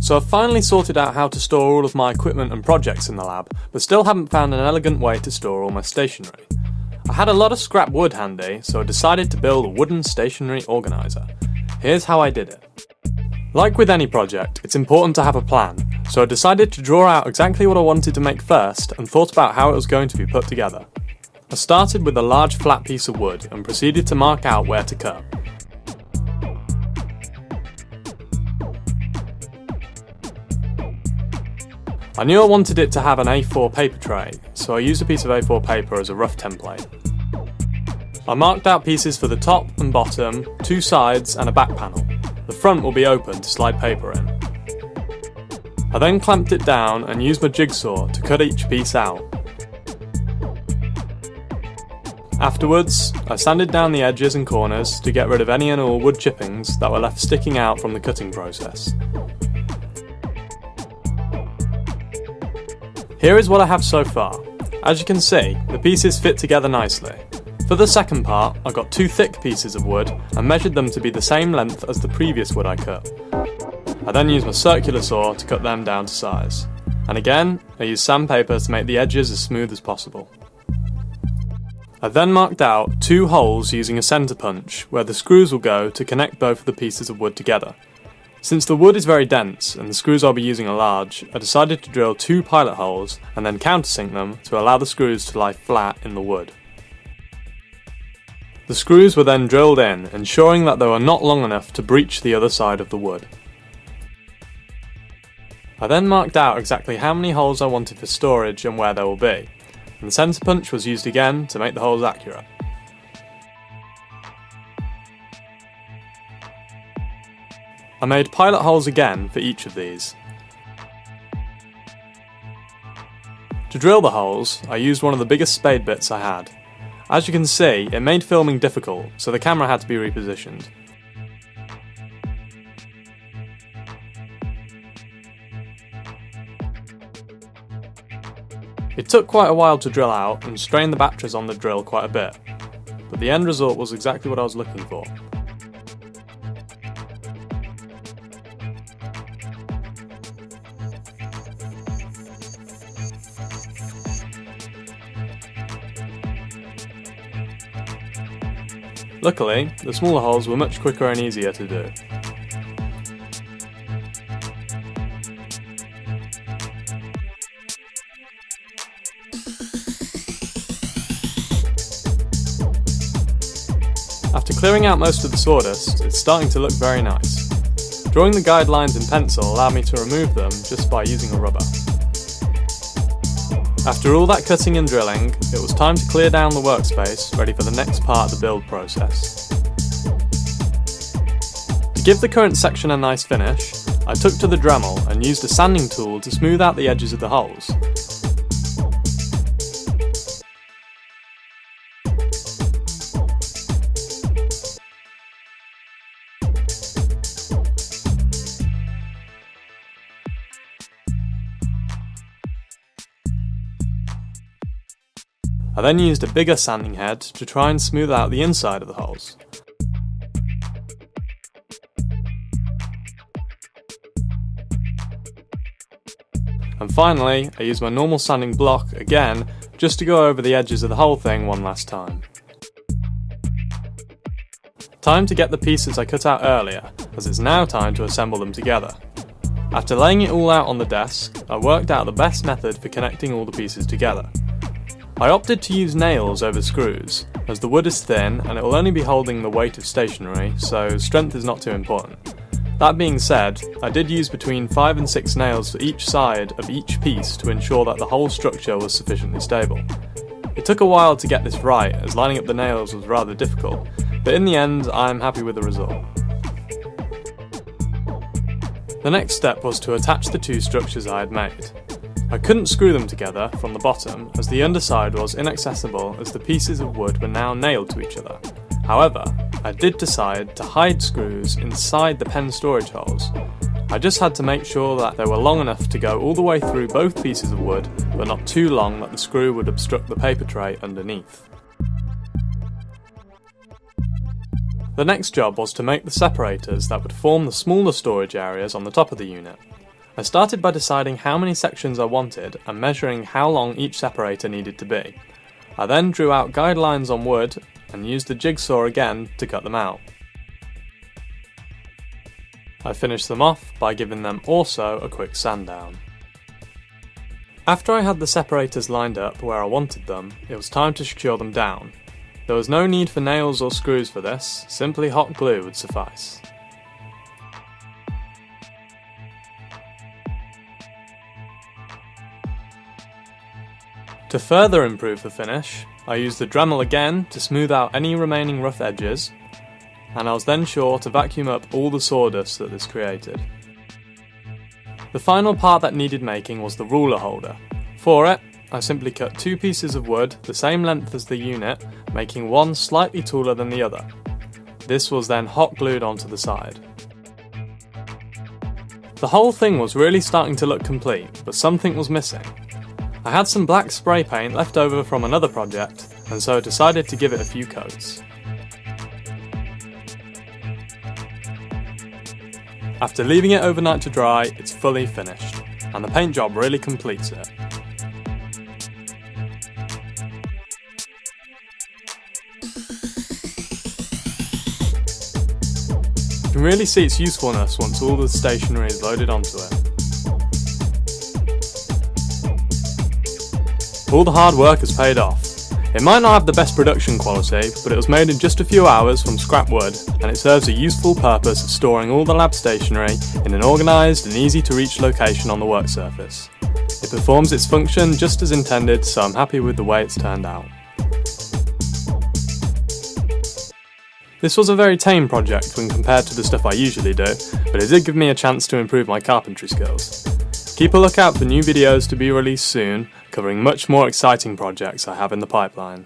So I've finally sorted out how to store all of my equipment and projects in the lab, but still haven't found an elegant way to store all my stationery. I had a lot of scrap wood handy, so I decided to build a wooden stationery organiser. Here's how I did it. Like with any project, it's important to have a plan, so I decided to draw out exactly what I wanted to make first and thought about how it was going to be put together. I started with a large flat piece of wood and proceeded to mark out where to cut. I knew I wanted it to have an A4 paper tray, so I used a piece of A4 paper as a rough template. I marked out pieces for the top and bottom, two sides and a back panel. The front will be open to slide paper in. I then clamped it down and used my jigsaw to cut each piece out. Afterwards, I sanded down the edges and corners to get rid of any and all wood chippings that were left sticking out from the cutting process. Here is what I have so far. As you can see, the pieces fit together nicely. For the second part, I got two thick pieces of wood and measured them to be the same length as the previous wood I cut. I then used my circular saw to cut them down to size. And again, I used sandpaper to make the edges as smooth as possible. I then marked out two holes using a centre punch where the screws will go to connect both of the pieces of wood together. Since the wood is very dense and the screws I'll be using are large, I decided to drill two pilot holes and then countersink them to allow the screws to lie flat in the wood. The screws were then drilled in, ensuring that they were not long enough to breach the other side of the wood. I then marked out exactly how many holes I wanted for storage and where they will be, and the centre punch was used again to make the holes accurate. I made pilot holes again for each of these. To drill the holes, I used one of the biggest spade bits I had. As you can see, it made filming difficult, so the camera had to be repositioned. It took quite a while to drill out and strained the batteries on the drill quite a bit, but the end result was exactly what I was looking for. Luckily, the smaller holes were much quicker and easier to do. After clearing out most of the sawdust, it's starting to look very nice. Drawing the guidelines in pencil allowed me to remove them just by using a rubber. After all that cutting and drilling, it was time to clear down the workspace, ready for the next part of the build process. To give the current section a nice finish, I took to the Dremel and used a sanding tool to smooth out the edges of the holes. I then used a bigger sanding head to try and smooth out the inside of the holes. And finally, I used my normal sanding block again just to go over the edges of the whole thing one last time. Time to get the pieces I cut out earlier, as it's now time to assemble them together. After laying it all out on the desk, I worked out the best method for connecting all the pieces together. I opted to use nails over screws, as the wood is thin and it will only be holding the weight of stationery, so strength is not too important. That being said, I did use between 5 and 6 nails for each side of each piece to ensure that the whole structure was sufficiently stable. It took a while to get this right, as lining up the nails was rather difficult, but in the end I'm happy with the result. The next step was to attach the two structures I had made. I couldn't screw them together from the bottom as the underside was inaccessible as the pieces of wood were now nailed to each other. However, I did decide to hide screws inside the pen storage holes. I just had to make sure that they were long enough to go all the way through both pieces of wood, but not too long that the screw would obstruct the paper tray underneath. The next job was to make the separators that would form the smaller storage areas on the top of the unit. I started by deciding how many sections I wanted and measuring how long each separator needed to be. I then drew out guidelines on wood and used the jigsaw again to cut them out. I finished them off by giving them also a quick sand down. After I had the separators lined up where I wanted them, it was time to secure them down. There was no need for nails or screws for this, simply hot glue would suffice. To further improve the finish, I used the Dremel again to smooth out any remaining rough edges, and I was then sure to vacuum up all the sawdust that this created. The final part that needed making was the ruler holder. For it, I simply cut 2 pieces of wood the same length as the unit, making one slightly taller than the other. This was then hot glued onto the side. The whole thing was really starting to look complete, but something was missing. I had some black spray paint left over from another project, and so I decided to give it a few coats. After leaving it overnight to dry, it's fully finished, and the paint job really completes it. You can really see its usefulness once all the stationery is loaded onto it. All the hard work has paid off. It might not have the best production quality, but it was made in just a few hours from scrap wood, and it serves a useful purpose of storing all the lab stationery in an organised and easy to reach location on the work surface. It performs its function just as intended, so I'm happy with the way it's turned out. This was a very tame project when compared to the stuff I usually do, but it did give me a chance to improve my carpentry skills. Keep a lookout for new videos to be released soon, covering much more exciting projects I have in the pipeline.